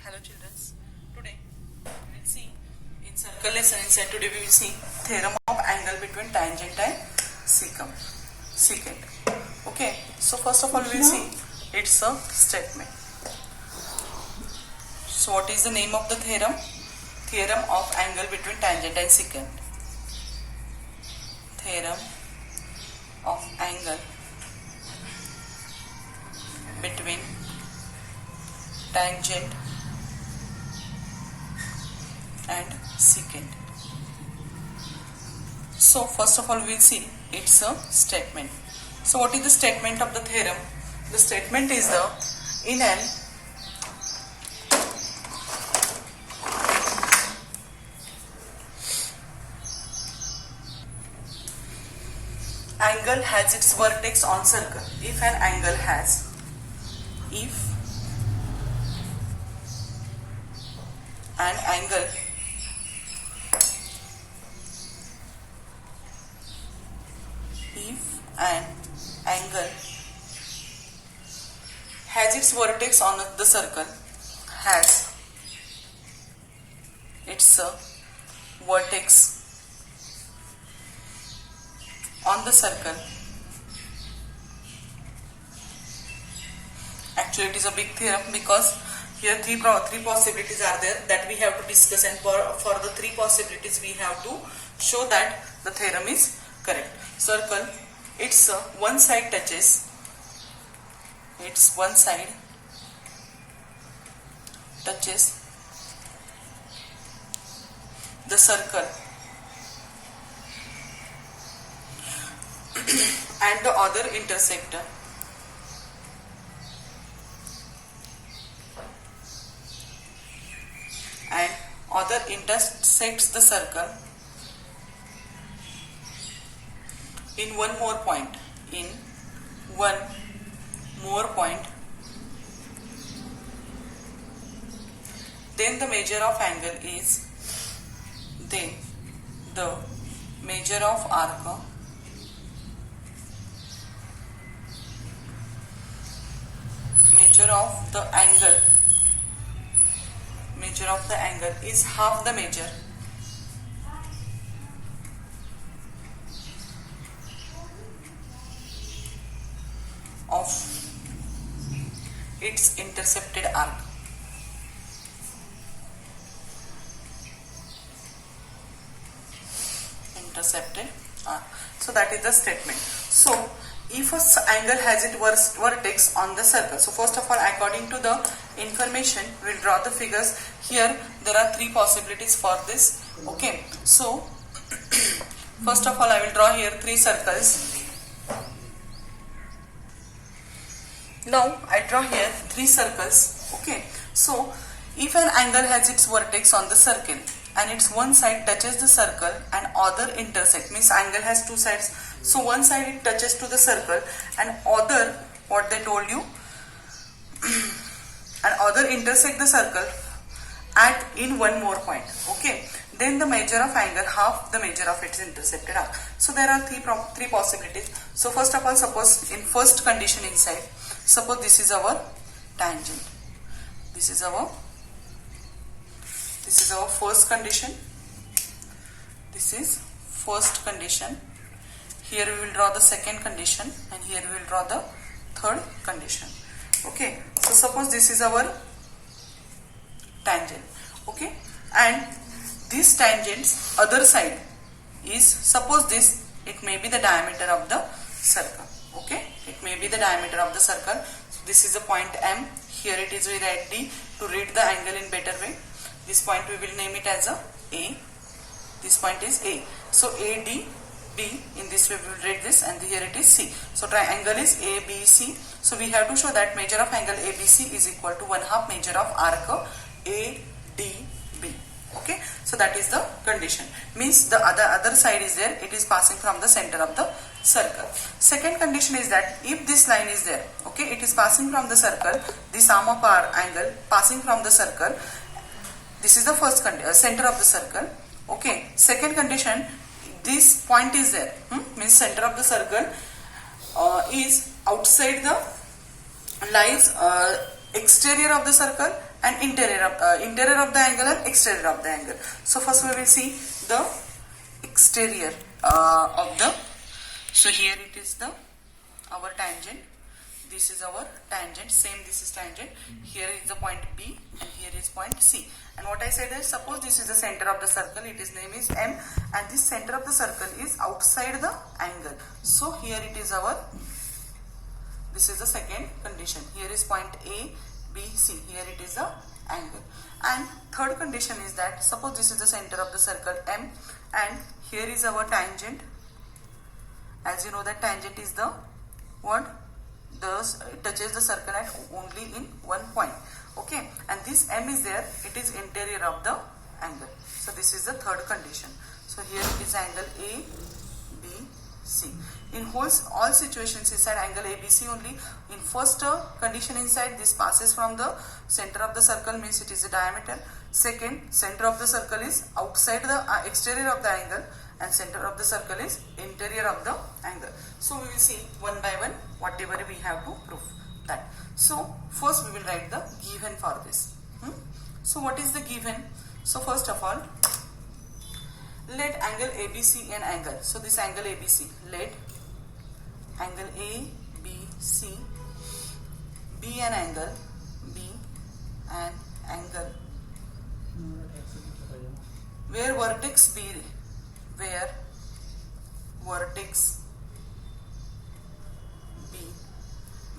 Hello children. Today we will see in circle lesson inside today we will see theorem of angle between tangent and secant. Okay, so first of all we will see it's a statement. So what is the name of the theorem? Theorem of angle between tangent and secant. Theorem of angle between tangent and secant. So first of all we will see it's a statement. So what is the statement of the theorem? The statement is the in an angle has its vertex on circle. If an angle has an angle has its vertex on the circle, has its vertex on the circle. Actually it is a big theorem because here three possibilities are there that we have to discuss, and for the three possibilities we have to show that the theorem is correct. Circle, its one side touches the circle and the other intersect intersects the circle in one more point, then the measure of angle is the measure of arc measure of the angle is half the measure of its intercepted arc. So that is the statement. So if an angle has its vertex on the circle, so first of all according to the information we will draw the figures. Here there are three possibilities for this. Okay, so first of all I will draw here three circles. Now I draw here three circles. Okay, so if an angle has its vertex on the circle and its one side touches the circle and other intersect, means angle has two sides, so one side it touches to the circle and other, what they told you, and other intersect the circle in one more point. Okay, then the measure of angle half the measure of its intersected arc. So there are three possibilities. So first of all, suppose in first condition inside, suppose this is our tangent, this is our first condition, this is first condition. Here we will draw the second condition and here we will draw the third condition. Okay, so suppose this is our tangent. Okay, and this tangent's other side is, suppose this, it may be the diameter of the circle. Okay, it may be the diameter of the circle. So this is the point M. Here it is, we write D to read the angle in better way. This point we will name it as a. This point is A. So AD B, in this way we will read this, and here it is C. So triangle is ABC. So we have to show that measure of angle ABC is equal to 1/2 measure of arc ADB. Okay, so that is the condition. Means the other side is there, it is passing from the center of the circle. Second condition is that if this line is there, okay, it is passing from the circle, this arm of our angle passing from the circle, this is the first center of the circle. Okay, second condition, this point is there, means center of the circle is outside the lies exterior of the circle and interior of the angle and exterior of the angle. So first we will see the exterior of the. So here it is the our tangent. This is our tangent. Same, this is tangent. Here is the point B and here is point C. And what I said is, suppose this is the center of the circle. Its name is M, and this center of the circle is outside the angle. So here it is our. This is the second condition. Here is point A, B, C. Here it is the angle. And third condition is that suppose this is the center of the circle M, and here is our tangent. As you know that tangent is the what? It touches the circle at only in one point. Okay, and this M is there, it is interior of the angle. So this is the third condition. So here it is angle A, B, C. In all situations inside angle ABC only, in first condition inside, this passes from the center of the circle, means it is the diameter. Second, center of the circle is outside the exterior of the angle, and center of the circle is interior of the angle. So we will see one by one whatever we have to prove that. So first we will write the given for this. So what is the given? So first of all, let angle ABC an angle. So this angle ABC, let angle ABC be an angle, where vertex B,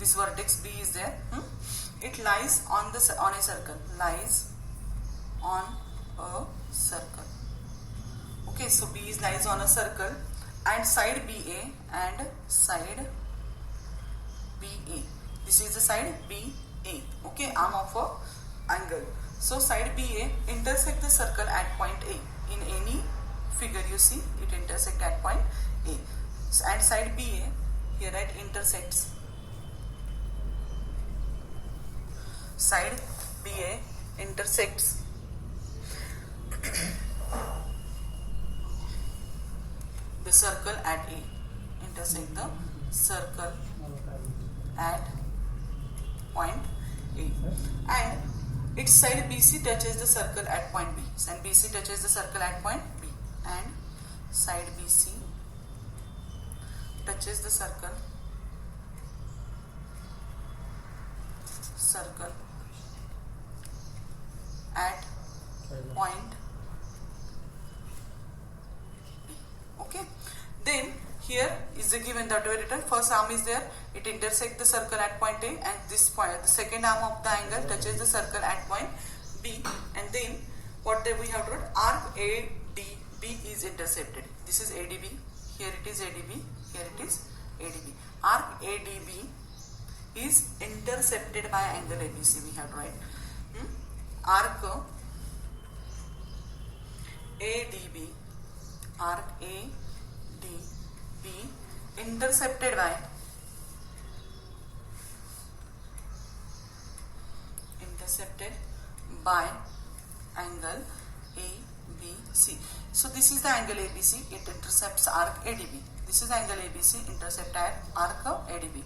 this vertex B is there. It lies on a circle. Lies on a circle. Okay, so B lies on a circle, and side BA and side BA. This is the side BA. Okay, arm of a angle. So side BA intersect the circle at point A. In any figure you see, it intersect at point A. And side BA here it intersects. Side BA intersects the circle at A. Intersect the circle at point A. And its side BC touches the circle at point B. And BC touches the circle at point B. And side BC touches the circle at point B. Okay. Then here is the given that we written. First arm is there. It intersects the circle at point A, and this point, the second arm of the angle touches the circle at point B. And then what we have to write? Arc ADB is intercepted. This is ADB. Here it is ADB. Here it is ADB. Arc ADB is intercepted by angle ABC. We have to write arc ADB. Arc ADB intercepted by angle ABC. So this is the angle ABC. It intercepts arc ADB. This is angle ABC intercept at arc ADB.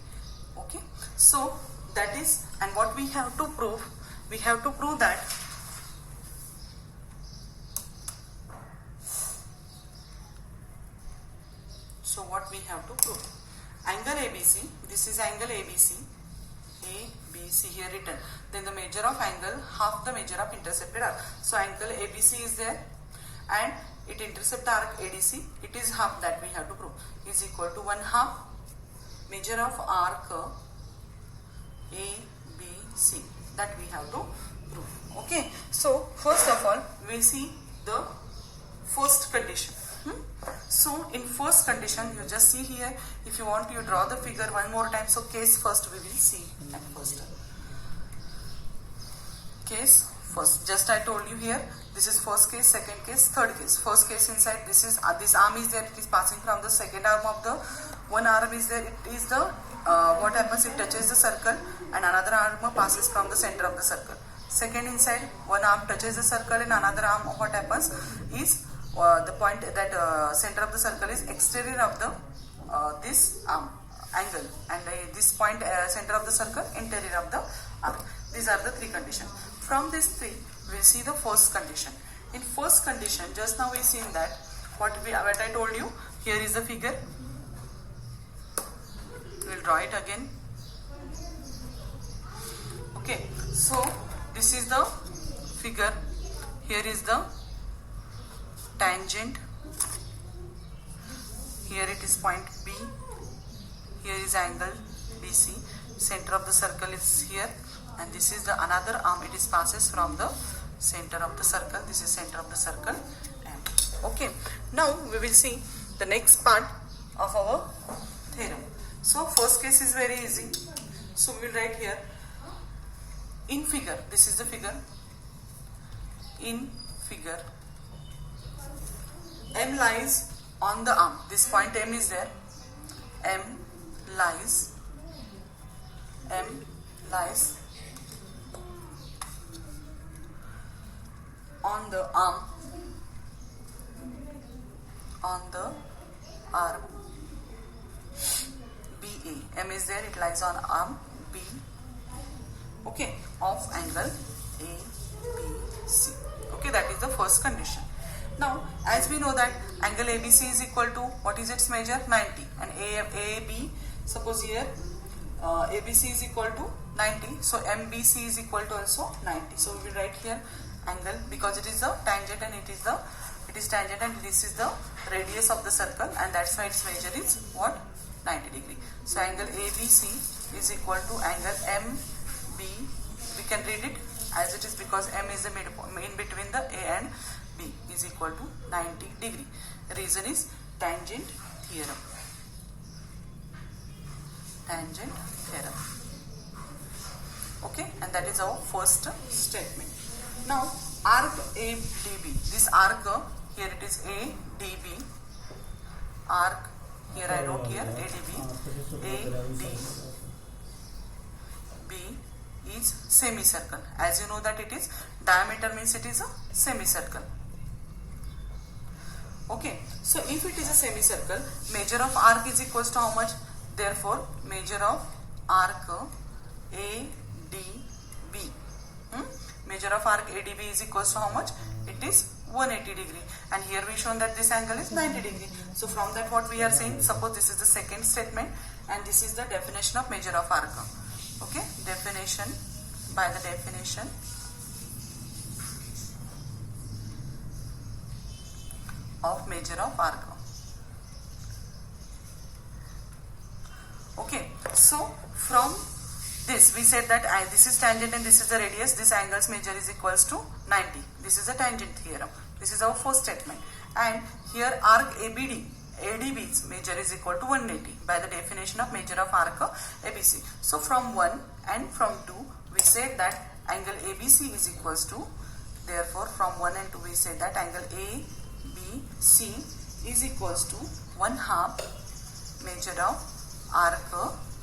Okay. So that is, and what we have to prove? We have to prove that so what we have to prove? Angle ABC. This is angle ABC. ABC here written. Then the measure of angle, half the measure of intercepted arc. So angle ABC is there, and it intercept the arc ADC. It is half, that we have to prove, is equal to 1/2 measure of arc ABC. That we have to prove. Okay. So first of all, we will see the first condition. So in first condition, you just see here. If you want, you draw the figure one more time. So case first we will see at first. Case first. Just I told you here. This is first case, second case, third case. First case inside, this is this arm is there. It is passing from the second arm of the one arm is there. It is the what happens? It touches the circle, and another arm passes from the center of the circle. Second inside, one arm touches the circle, and another arm, what happens is the point that center of the circle is exterior of the this angle, and this point center of the circle interior of the arc. These are the three conditions. from these three, we see the first condition. In first condition, just now we seen that what I told you. Here is the figure. We'll draw it again. Okay, so this is the figure. Here is the tangent. Here it is point B. Here is angle BC. Center of the circle is here, and this is the another arm. It is passes from the center of the circle. This is center of the circle. And okay, now we will see the next part of our theorem. So first case is very easy. So we will write here in figure. This is the figure. In figure, M lies on the arm. This point M is there. M lies on the arm, BA. M is there, it lies on arm B, okay, of angle ABC. Okay, that is the first condition. Now, as we know that angle ABC is equal to, what is its measure? 90. And AB, suppose here ABC is equal to 90. So MBC is equal to also 90. So we will write here angle, because it is the tangent and it is tangent and this is the radius of the circle, and that's why its measure is what? 90 degree. So angle ABC is equal to angle MB. We can read it as it is because M is the midpoint in between the A and B, is equal to 90 degree. The reason is tangent theorem. Tangent theorem. Okay, and that is our first statement. Now arc ADB. This arc, here it is ADB. Arc, here I wrote here ADB. ADB is semicircle. As you know that it is diameter, means it is a semicircle. Okay, so if it is a semicircle, measure of arc is equals to how much? Therefore, measure of arc ADB. Measure of arc ADB is equals to how much? It is 180 degree. And here we shown that this angle is 90 degree. So from that what we are saying, suppose this is the second statement and this is the definition of measure of arc. Okay, definition, by the definition of measure of arc. Okay, so from this we said that this is tangent and this is the radius. This angle's measure is equals to 90. This is the tangent theorem. This is our first statement. And here arc ADB's measure is equal to 180 by the definition of measure of arc ABC. So from 1 and from 2 we said that angle ABC is equals to, therefore from 1 and 2 we say that angle ABC is equals to 1/2 measure of arc.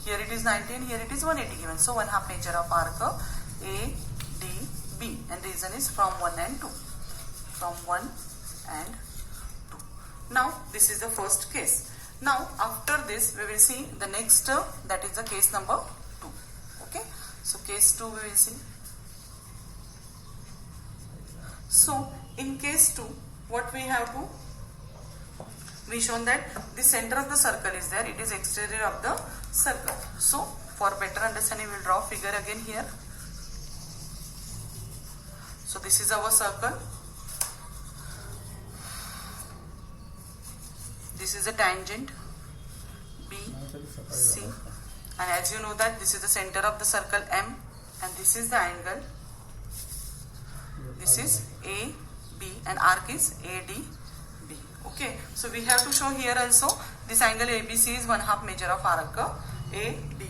Here it is 90 and here it is 180 given. So 1/2 measure of arc ADB, and reason is from 1 and 2. From 1 and 2. Now this is the first case. Now after this we will see the next, that is the case number 2. Okay, so case 2 we will see. So in case 2 what we have to, we shown that the center of the circle is there, it is exterior of the circle. So for better understanding we will draw figure again here. So this is our circle. This is a tangent BC, and as you know that this is the center of the circle M, and this is the angle. This is AB and arc is ADB. Okay, so we have to show here also this angle ABC is 1/2 measure of arc ADB.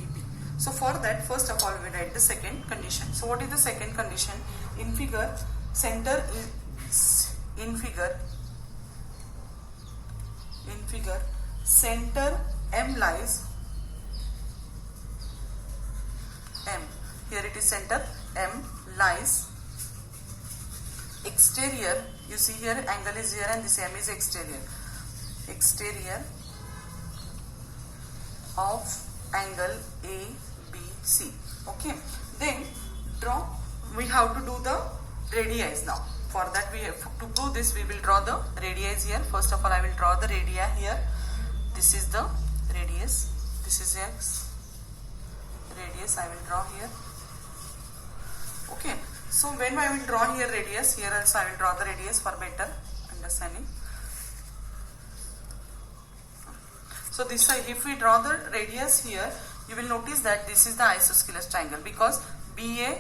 So for that, first of all we write the second condition. So what is the second condition? In figure, center is center M lies M. Here it is center M lies exterior. You see here angle is here and this M is exterior. Exterior of angle ABC. Okay. Then draw we have to do the radii now. For that, we have to prove this, we will draw the radii here. First of all, I will draw the radii here. This is the radius, this is x radius, I will draw here. Okay, so when I will draw here radius, here also I will draw the radius for better understanding. So this side, if we draw the radius here, you will notice that this is the isosceles triangle, because BA,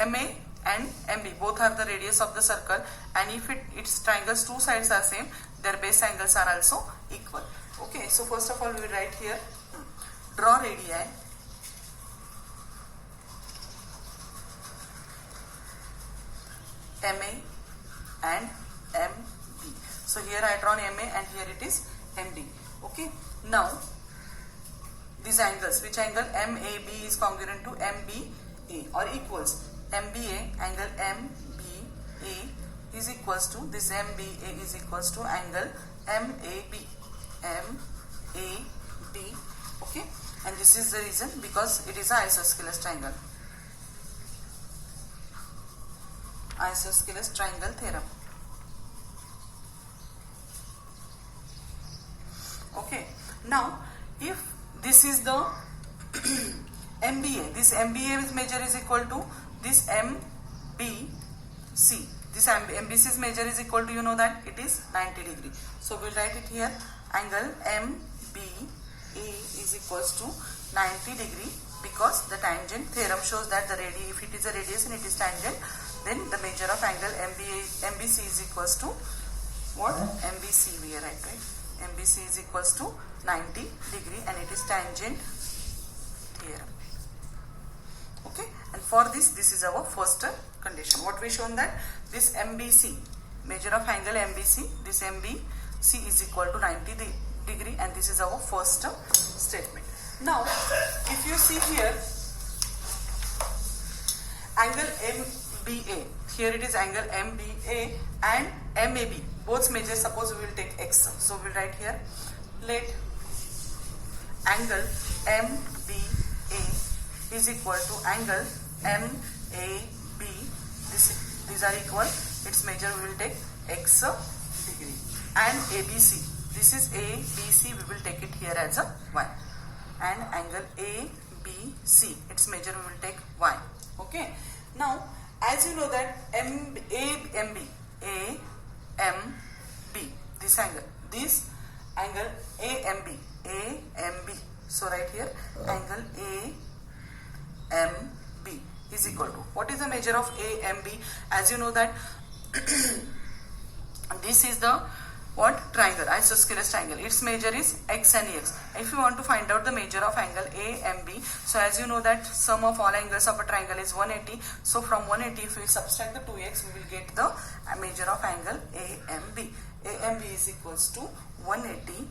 MA and MB both are the radius of the circle, and if its triangles two sides are same, their base angles are also equal. Okay, so first of all we will write here, draw radii MA and MB. So here I drawn MA and here it is MB. Okay, now these angles, which angle MAB is congruent to MBA or equals MBA, angle MBA is equals to this MBA is equals to angle MAB. Okay, and this is the reason, because it is an isosceles triangle. Isosceles triangle theorem. Okay, now if this is the MBA, this MBA measure is equal to this MBC. This MBC's measure is equal to, you know that it is 90 degree. So we'll write it here, angle MBA is equals to 90 degree, because the tangent theorem shows that the radius, if it is a radius and it is tangent, then the measure of angle MBC is equals to what? MBC we are right? MBC is equals to 90 degree and it is tangent theorem. Okay, and for this is our first condition. What we shown that this MBC, measure of angle MBC, this MBC is equal to 90 degree, and this is our first statement. Now, if you see here, angle MBA, here it is angle MBA and MAB, both measures, suppose we will take x. So we will write here, let angle MBA is equal to angle MAB. These are equal, its measure we will take x degree, and ABC, this is ABC, we will take it here as a y, and angle ABC, its measure we will take y. Okay, now as you know that AMB, this angle AMB, so right here angle AMB is equal to, what is the measure of AMB? As you know that this is the what? Triangle, isosceles triangle. Its measure is x and x. If you want to find out the measure of angle AMB, so as you know that sum of all angles of a triangle is 180. So from 180, if we subtract the 2x, we will get the measure of angle AMB. AMB is equals to 180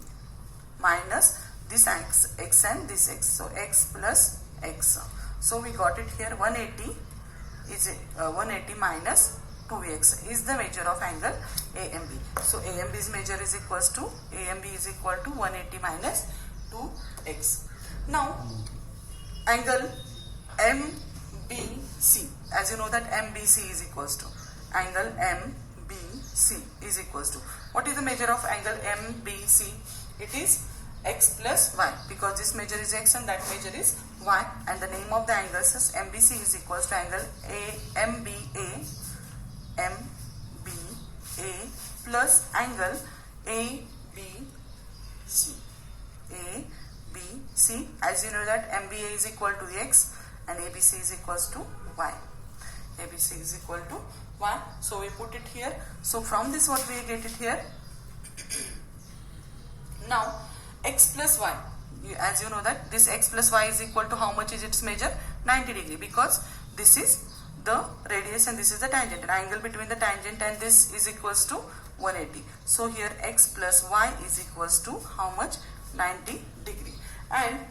minus this x and this x. So x plus x. So we got it here, 180 is 180 minus 2x is the measure of angle AMB. So AMB's measure is equals to, AMB is equal to 180 minus 2x. Now angle MBC, as you know that MBC is equals to, angle MBC is equals to, what is the measure of angle MBC? It is x plus y, because this measure is x and that measure is y, and the name of the angles is MBC is equals to angle MBA plus angle ABC. ABC, as you know that MBA is equal to x and ABC is equals to y. ABC is equal to y. So we put it here. So from this what we get it here. Now x plus y, as you know that this x plus y is equal to how much is its measure? 90 degree, because this is the radius and this is the tangent, and angle between the tangent and this is equals to 180. So here x plus y is equals to how much? 90 degree. And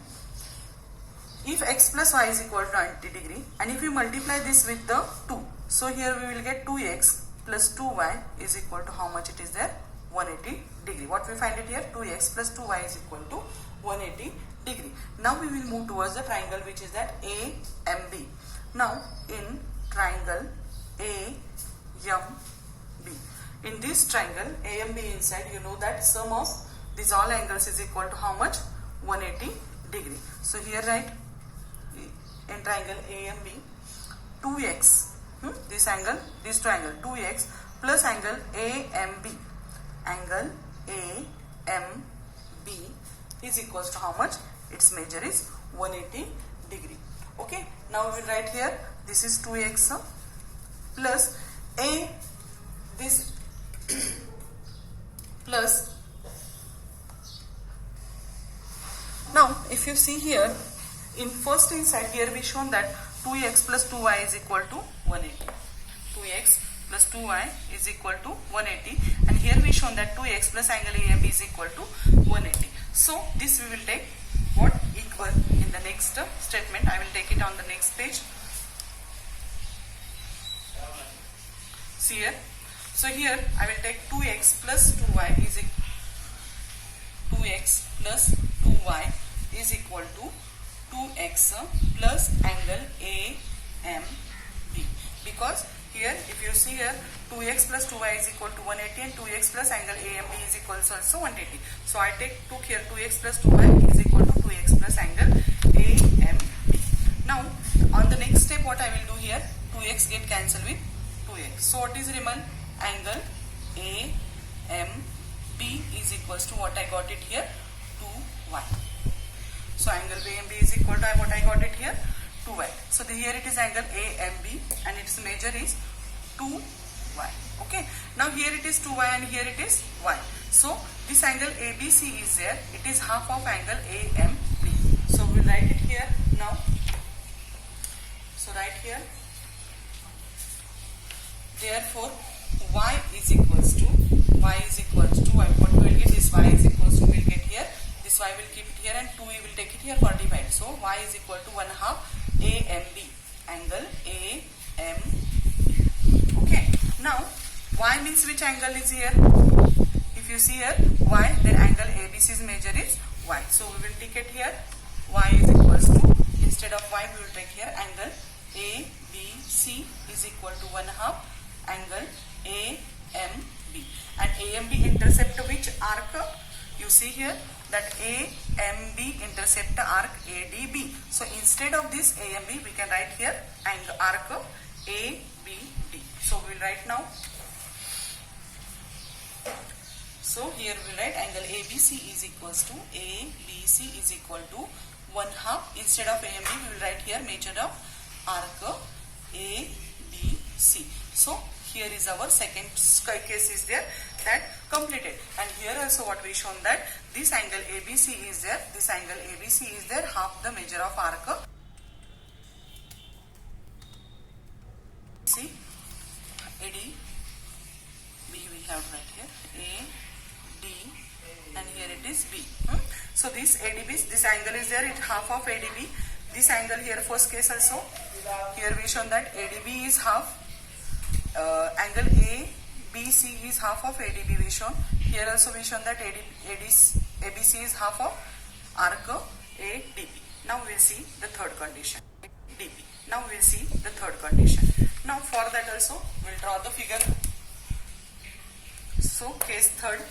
if x plus y is equal to 90 degree, and if we multiply this with the 2, so here we will get 2x plus 2y is equal to how much it is there? 180 degree. What we find it here? 2x plus 2y is equal to 180 degree. Now we will move towards the triangle which is that AMB. Now in triangle AMB. In this triangle AMB inside, you know that sum of these all angles is equal to how much? 180 degree. So here write in triangle AMB 2x, this angle, this triangle 2x plus angle AMB. Angle AMB is equals to how much? Its measure is 180 degree. Okay, now we will write here this is 2x plus this plus. Now if you see here in first inside here we shown that 2x plus 2y is equal to 180. 2x plus 2y is equal to 180, and here we shown that 2x plus angle AMB is equal to 180. So this we will take what? Equal in the next statement. I will take it on the next page. See here. So here I will take 2x plus 2y is 2x plus 2y is equal to 2x plus angle AMB, because here if you see here 2x plus 2y is equal to 180 and 2x plus angle AMB is equal to also 180. So I took here 2x plus 2y is equal to 2x plus angle AMB. Now on the next step what I will do here, 2x get cancelled with 2x. So what is remain? Angle AMB is equals to what I got it here, 2y. So angle AMB is equal to what I got it here, 2y. So here it is angle AMB and its measure is 2y. Okay. Now here it is 2y and here it is y. So this angle ABC is there. It is half of angle AMB. So we will write it here now. So write here. Therefore y is equals to y. What we will get is y is equals to, we will get here. This y will keep it here and 2 we will take it here for divide. So y is equal to 1/2 AMB, angle AMB. Okay. Now y means which angle is here? If you see here y, then angle ABC's measure is y. So we will take it here. Y is equals to, instead of y we will take here angle ABC is equal to 1/2 angle AMB. And AMB intercept which arc? You see here that AMB intercept arc ADB. So instead of this AMB we can write here angle arc ABD. So we will write now. So here we will write angle ABC is equals to 1/2. Instead of AMB we will write here measure of arc ABC. So here is our second case is there, that completed. And here also what we shown that this angle ABC is there. This angle ABC is there, half the measure of arc. See, AD, B we have right here, A, D, and here it is B. So this ADB, this angle is there, it half of ADB. This angle here, first case also, here we shown that ADB is half. Angle ABC is half of ADB we shown. Here also we shown that ABC is half of arc ADB. Now we will see the third condition. DB. Now we will see the third condition. Now for that also we will draw the figure. So case third.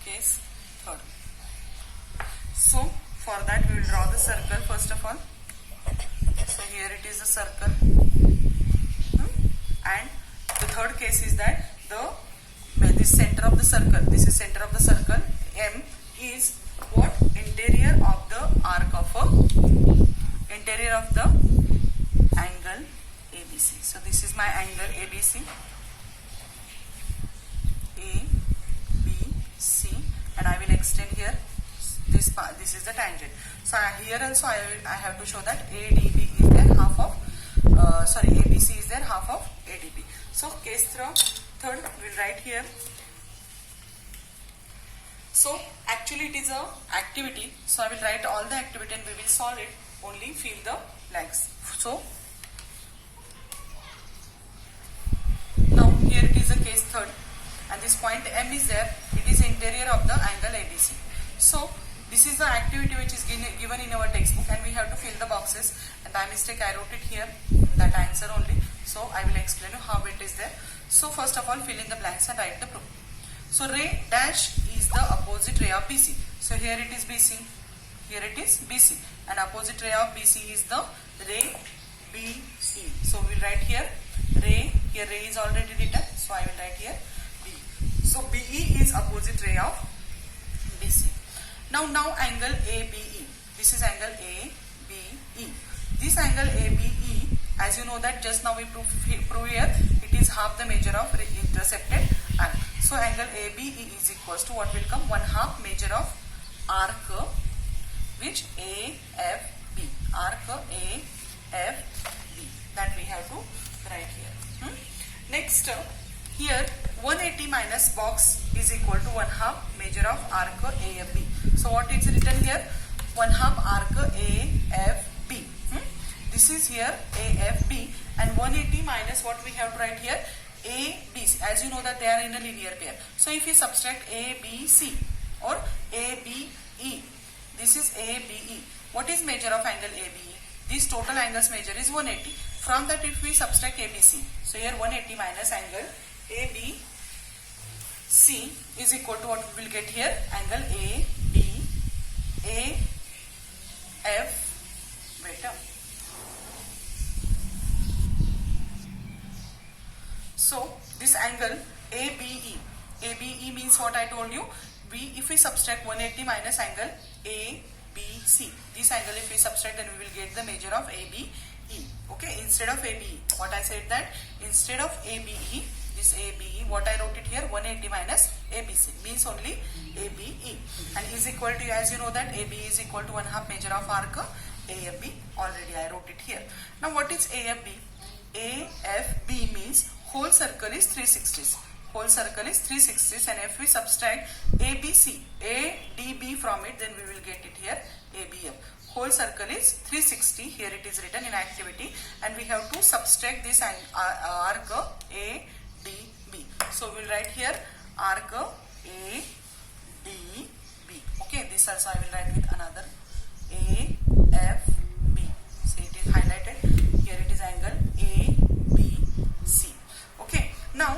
Case third. So for that we will draw the circle first of all. So here it is a circle, and the third case is that this center of the circle, this is center of the circle, M is what? Interior of the arc of interior of the angle ABC. So this is my angle ABC, ABC, and I will extend here this part. This is the tangent. So here also I have to show that ADB is there half of ABC is there half of ADB. So case third we will write here. So actually it is a activity. So I will write all the activity and we will solve it. Only fill the blanks. So now here it is a case third, and this point M is there. It is interior of the angle ABC. So this is the activity which is given in our textbook, and we have to fill the boxes, and by mistake I wrote it here, that answer only. So I will explain you how it is there. So first of all, fill in the blanks and write the proof. So ray dash is the opposite ray of BC. So here it is BC, here it is BC, and opposite ray of BC is the ray BE. So we will write here ray, here ray is already written, so I will write here BE. So BE is opposite ray of BC. Now angle ABE. This is angle ABE. This angle ABE, as you know that just now we prove here, it is half the measure of intercepted angle. So angle ABE is equals to what will come? 1/2 measure of arc which AFB. Arc AFB. That we have to write here. Next, here 180 minus box is equal to 1/2 measure of arc AFB. So what is written here? 1/2 arc AFB. This is here AFB, and 180 minus what we have to write here? ABC. As you know that they are in a linear pair. So if we subtract ABC or ABE, this is ABE. What is measure of angle ABE? This total angles measure is 180. From that if we subtract ABC, so here 180 minus angle ABC is equal to what we will get here? Angle AF. Wait. So this angle ABE means what I told you. If we subtract 180 minus angle ABC, this angle if we subtract, then we will get the measure of ABE. Okay, instead of ABE, what I said that instead of ABE, this ABE, what I wrote it here, 180 minus ABC means only ABE, and is equal to, as you know that ABE is equal to 1/2 measure of arc AFB. Already I wrote it here. Now what is AFB? AFB means whole circle is 360s. Whole circle is 360s, and if we subtract ABC, ADB from it, then we will get it here ABF. Whole circle is 360. Here it is written in activity, and we have to subtract this arc ADB. So we will write here arc ADB. Okay, this also I will write with another AFB. So it is highlighted. Here it is angle ABC. Okay, now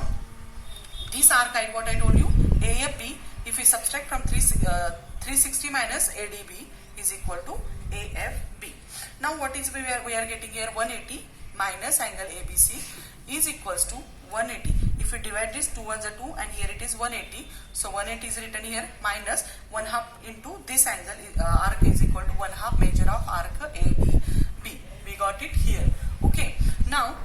this arc, what I told you, AFB, if we subtract from 360 minus ADB is equal to AFB. Now what is we are getting here? 180 minus angle ABC is equals to 180. If we divide this, 2 ones are 2, and here it is 180. So 180 is written here minus 1/2 into this angle arc is equal to 1/2 measure of arc ADB. We got it here. Okay. Now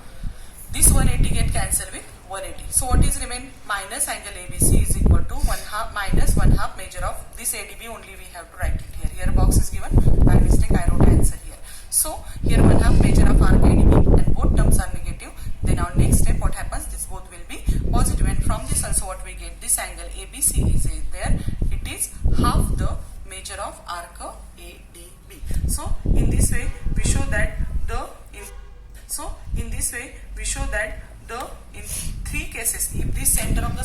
this 180 get cancelled with 180. So what is remain? Minus angle ABC is equal to 1/2 minus 1/2 measure of this ADB. Only we have to write it here. Here box is given. By mistake I wrote answer here. So here 1/2 measure of arc ADB, and both terms are negative. Then our next step, what happens? This both will be positive, and from this also what we get? This angle ABC is there. It is half the measure of arc ADB. So in this way we show that in 3 cases, if the center of the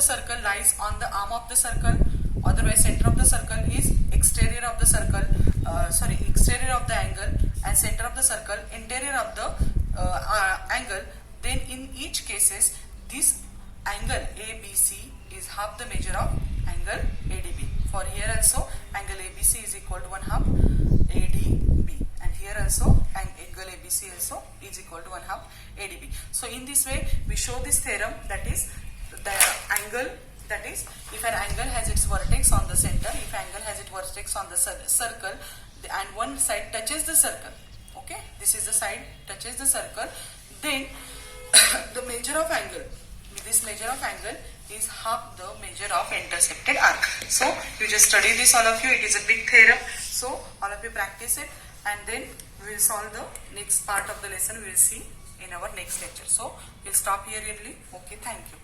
circle lies on the arm of the circle, otherwise center of the circle is exterior of the angle, and center of the circle interior of the angle, then in each cases this angle ABC is half the measure of angle ADB. For here also angle ABC is equal to 1/2 ADB, and here also angle ABC also is equal to 1/2 ADB. So in this way we show this theorem, that is the angle, that is if an angle has its vertex on the center, if angle has its vertex on the circle, and one side touches the circle, okay, this is the side touches the circle, then the measure of angle, this measure of angle is half the measure of intercepted arc. So you just study this, all of you. It is a big theorem, so all of you practice it, and then we will solve the next part of the lesson. We will see in our next lecture. So we'll stop here early. Okay, thank you.